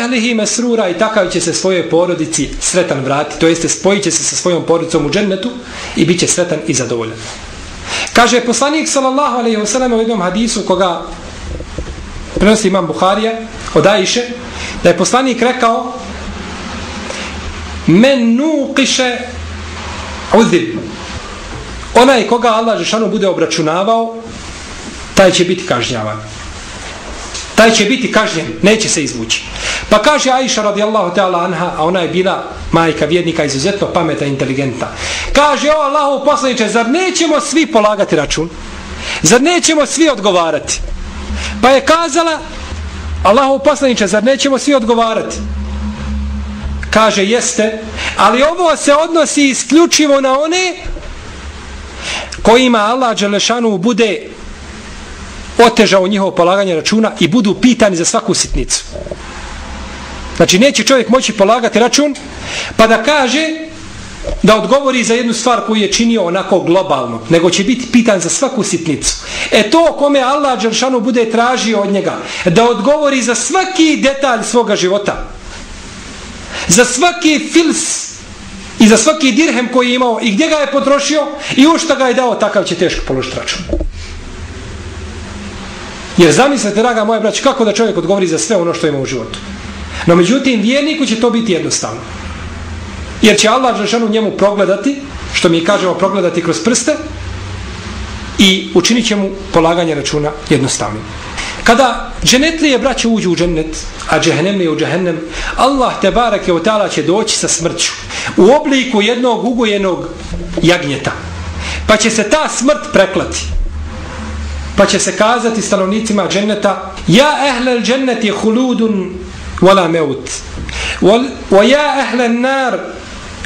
ehlihi mesrura, i takav će se svojoj porodici sretan vratiti, to jeste spojit će se sa svojom porodicom u džennetu i bit će sretan i zadovoljan. Kaže poslanik sallallahu alejhi ve sellem u jednom hadisu koga prenosi imam Buharija od Ajše, da je poslanik rekao: men nuqiše uzib, onaj koga Allah dželešanu bude obračunavao, taj će biti kažnjavan. Taj će biti kažnjen, neće se izvući. Pa kaže Ajša radijallahu ta'ala anha, a ona je bila majka vjernika, izuzetno pametna i inteligentna. Kaže: o Allahov poslaniče, zar nećemo svi polagati račun? Zar nećemo svi odgovarati? Pa je kazala: Allahov poslaniče, zar nećemo svi odgovarati? Kaže: jeste, ali ovo se odnosi isključivo na one kojima Allah dželešanu bude otežao njihovo polaganje računa i budu pitani za svaku sitnicu. Znači neće čovjek moći polagati račun pa da kaže, da odgovori za jednu stvar koju je činio onako globalno, nego će biti pitan za svaku sitnicu. To kome Allah dželešanu bude tražio od njega da odgovori za svaki detalj svoga života, za svaki fils i za svaki dirhem koji je imao i gdje ga je potrošio i u što ga je dao, takav će teško položiti račun. Jer zamislite, draga moja braća, kako da čovjek odgovori za sve ono što ima u životu. No međutim, vjerniku će to biti jednostavno. Jer će Allah dželešanu njemu progledati, što mi kažemo progledati kroz prste, i učinit će mu polaganje računa jednostavnim. Kada dženetlije braće uđu u džennet, a džehennemlije u džehennem, Allah tebareke ve taala će doći sa smrću u obliku jednog ugojenog jagnjeta. Pa će se ta smrt preklati. Pa će se kazati stanovnicima dženneta: ja ehlel dženneti huludun wala meut, wa ja ehlel nar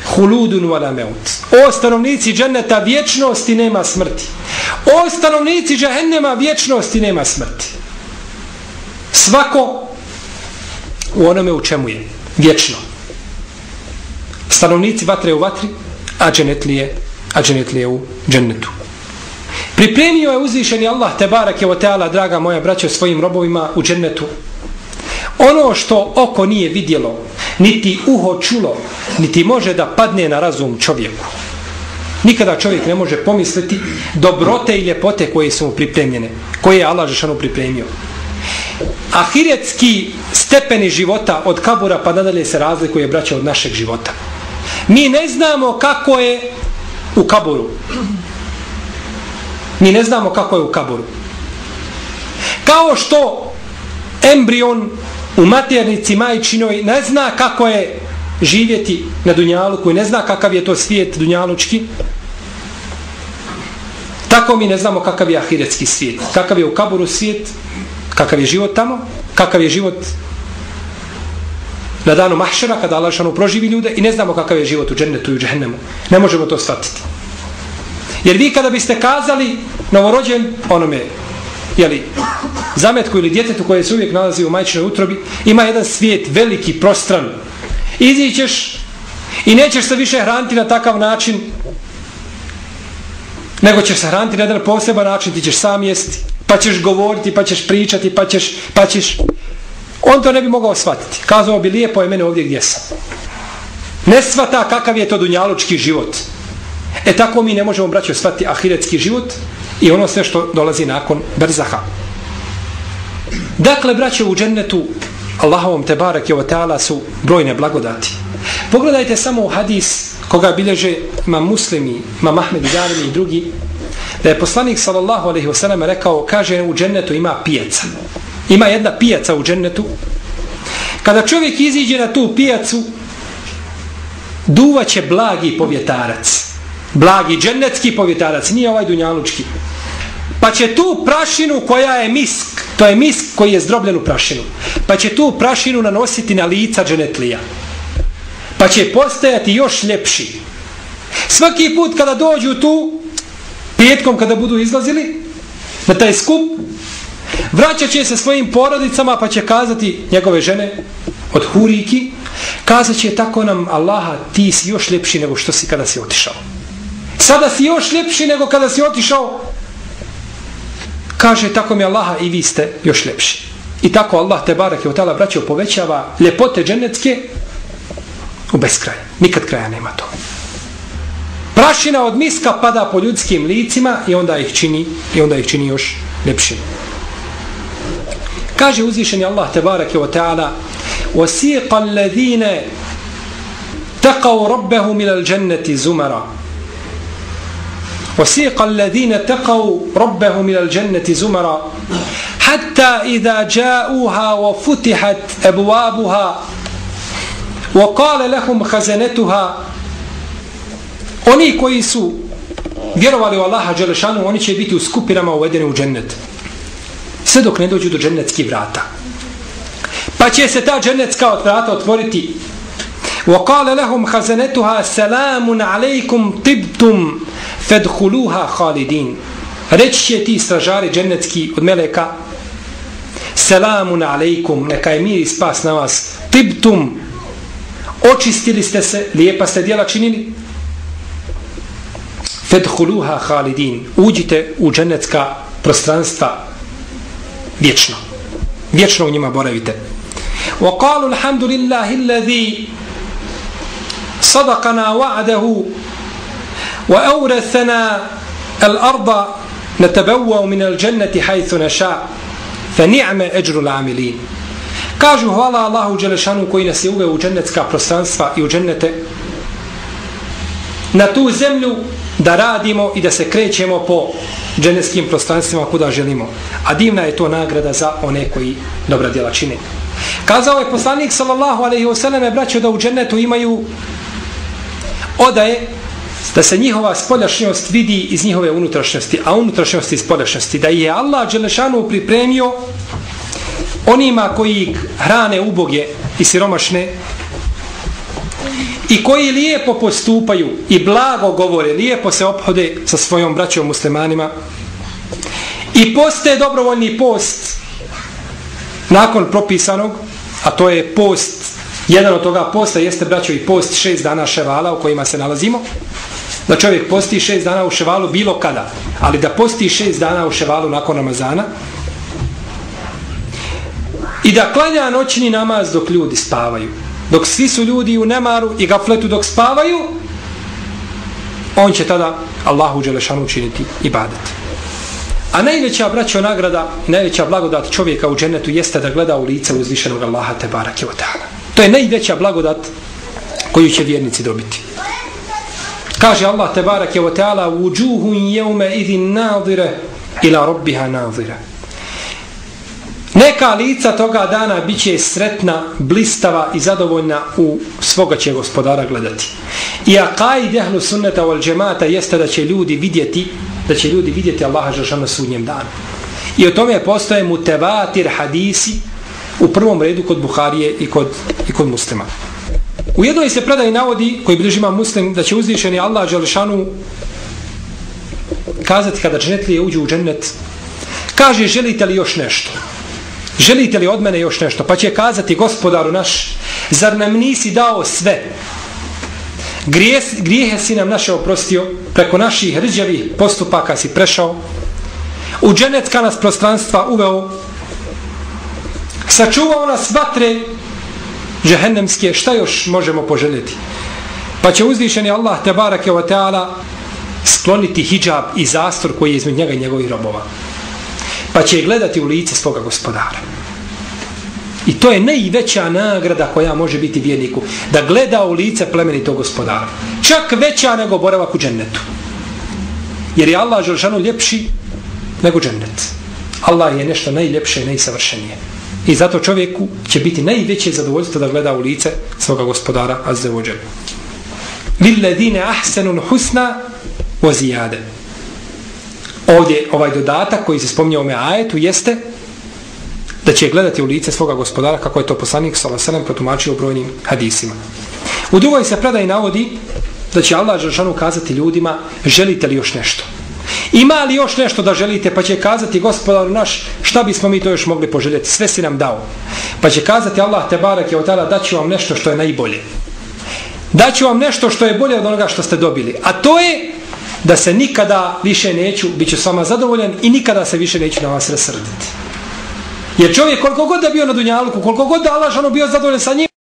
huludun wala meut. O stanovnici dženneta, vječnosti nema smrti. O stanovnici džehennema, vječnosti nema smrti. Svako u onome u čemu je vječno. Stanovnici vatre u vatri, a dženetlije u džennetu. Pripremio je uzvišeni Allah tebareke ve taala, draga moja braćo, svojim robovima u džennetu ono što oko nije vidjelo, niti uho čulo, niti može da padne na razum čovjeku. Nikada čovjek ne može pomisliti dobrote i ljepote koje su mu pripremljene, koje je Allah dželešanu pripremio. Ahiretski stepeni života od kabura pa nadalje se razlikuje, braća, od našeg života. Mi ne znamo kako je u kaburu. Mi ne znamo kako je u kaburu. Kao što embrion u maternici majčinoj ne zna kako je živjeti na dunjaluku i ne zna kakav je to svijet dunjalučki, tako mi ne znamo kakav je ahiretski svijet. Kakav je u kaburu svijet, kakav je život tamo, kakav je život na danu mahšera kada Allah dželešanu proživi ljude, i ne znamo kakav je život u džennetu i u džehennemu. Ne možemo to shvatiti. Jer vi kada biste kazali novorođen onome, zametku ili djetetu koje se uvijek nalazi u majčinoj utrobi, ima jedan svijet veliki, prostran, izićeš i nećeš se više hraniti na takav način, nego ćeš se hraniti na jedan poseban način, ti ćeš sam jesti, pa ćeš govoriti, pa ćeš pričati, pa ćeš. On to ne bi mogao shvatiti. Kazao bi: lijepo je mene ovdje gdje sam. Ne shvata kakav je to dunjalučki život. Tako mi ne možemo, braćo, shvatiti ahiretski život i ono sve što dolazi nakon berzaha. Dakle, braćo, u džennetu Allahovom tebareke ve taala su brojne blagodati. Pogledajte samo u hadis koga bilježe imam Muslimi, imam Ahmed i Darimi i drugi, da je poslanik sallallahu alejhi ve sellem rekao, kaže, u džennetu ima pijaca. Ima jedna pijaca u džennetu. Kada čovjek iziđe na tu pijacu, duvaće blagi povjetarac. Blagi džennetski povjetarac, nije ovaj dunjalučki. Pa će tu prašinu koja je misk, to je misk koji je zdrobljen u prašinu, pa će tu prašinu nanositi na lica dženetlija. Pa će postajati još ljepši. Svaki put kada dođu tu, petkom kada budu izlazili na taj skup, vraćat će se svojim porodicama, pa će kazati njegove žene od huriki, kazat će: tako nam Allaha, ti si još ljepši nego što si kada si otišao. Sada si još ljepši nego kada si otišao. Kaže: tako mi Allaha, i vi ste još ljepši. I tako Allah te bareke ve taala braćo povećava ljepote džennetske u beskraj. Nikad kraja nema to. Prašina od miska pada po ljudskim licima i onda ih čini još ljepšim. Kaže uzvišeni Allah te bareke ve taala: "Wasiqa alladhina taqaw rabbahum ila al-jannati zumara." وسيق الذين تقوا ربهم إلى الجنة زمرا حتى إذا جاءوها وفتحت أبوابها وقال لهم خزنتها. Oni koji su vjerovali u Allaha dželešanu, oni će biti u skupinama uvedeni u džennet sve dok ne dođu do džennetskih vrata, pa će se ta džennetska vrata otvoriti. وقال لهم خزنتها سلام عليكم طبتم فادخلوها خالدين. Reći će ti stražari džennetski od meleka: selamun alejkum, neka je mir i spas na vas. Tibtum, očistili ste se, lijepa ste djela činili. Fadkhuluha khalidin, uđite u džennetska prostranstva vječno. Vječno u njima boravite. Wa qalu alhamdulillahi alladhi sadaqana wa'adahu wa awrathana al-arda natabawwa'u min al-jannati haythu nasha fa ni'ma ajru al-'amilin. Kažu hvala Allahu dželešanu koji nas je uveo u džennetska prostranstva i u džennete, na tu zemlju da radimo i da se krećemo po džennetskim prostranstvima kuda želimo. A divna je to nagrada za one koji dobra djela čine. Kazao je poslanik sallallahu alejhi ve selleme braćo da u džennetu imaju odaje, da se njihova spoljašnjost vidi iz njihove unutrašnjosti, a unutrašnjost iz spoljašnjosti, da je Allah dželešanu pripremio onima koji hrane uboge i siromašne i koji lijepo postupaju i blago govore, lijepo se ophode sa svojom braćom muslimanima i poste dobrovoljni post nakon propisanog, a to je post, jedan od toga posta jeste braćo i post 6 dana ševala u kojima se nalazimo, da čovjek posti 6 dana u ševalu bilo kada, ali da posti 6 dana u ševalu nakon Ramazana i da klanja noćni namaz dok ljudi spavaju, dok svi su ljudi u nemaru i gafletu dok spavaju, on će tada Allahu dželešanu činiti ibadet. A najveća braćo nagrada i najveća blagodat čovjeka u džennetu jeste da gleda u lice uzvišenog Allaha te barake ve taala. To je najveća blagodat koju će vjernici dobiti. Kaže Allah te barake ve taala: "Wujuhun yawma idhin nadira ila rabbiha nadira." Neka lica toga dana biće sretna, blistava i zadovoljna u svoga će gospodara gledati. I akaid ehlu sunneta wal džemata jeste da će ljudi vidjeti Allaha dželešanu na sudnjem danu. I o tome postoje mutevatir hadisi u prvom redu kod Buharije i kod Muslima. U jednoj se predaji navodi, koji bilježi Imam Muslim, da će uzvišeni Allah dželešanu kazati kada džennetlije uđu u džennet, kaže: želite li još nešto? Želite li od mene još nešto? Pa će kazati: gospodaru naš, zar nam nisi dao sve? Grijehe si nam naše oprostio, preko naših rđavih postupaka si prešao, u dženecka nas prostranstva uveo, sačuvao nas vatre džehennemske, šta još možemo poželjeti? Pa će uzvišeni Allah te barake ve taala skloniti hidžab i zastor koji je između njega i njegovih robova, pa će gledati u lice svoga gospodara. I to je najveća nagrada koja može biti vjerniku, da gleda u lice plemenitog gospodara, čak veća nego boravak u džennetu, jer je Allah dželešanu ljepši nego džennet. Allah je nešto najljepše i najsavršenije i zato čovjeku će biti najveće zadovoljstvo da gleda u lice svoga gospodara azza wa dželle. Lilladine ahsanul husna wa ziyade. Ovdje ovaj dodatak koji se spominje u ovome ajetu jeste da će gledati u lice svoga gospodara, kako je to poslanik sallallahu alejhi ve sellem protumačio u brojnim hadisima. U drugoj se predaji navodi da će Allah dželešanu kazati ljudima: želite li još nešto? Ima li još nešto da želite? Pa će kazati: gospodaru naš, šta bismo mi to još mogli poželjeti? Sve si nam dao. Pa će kazati Allah te bareke ve taala: daću vam nešto što je najbolje. Daću vam nešto što je bolje od onoga što ste dobili. A to je da se nikada više neću, bit ću s vama zadovoljan i nikada se više neću na vas rasrditi. Jer čovjek koliko god da bio na dunjaluku, koliko god da Allah bio zadovoljan sa njim,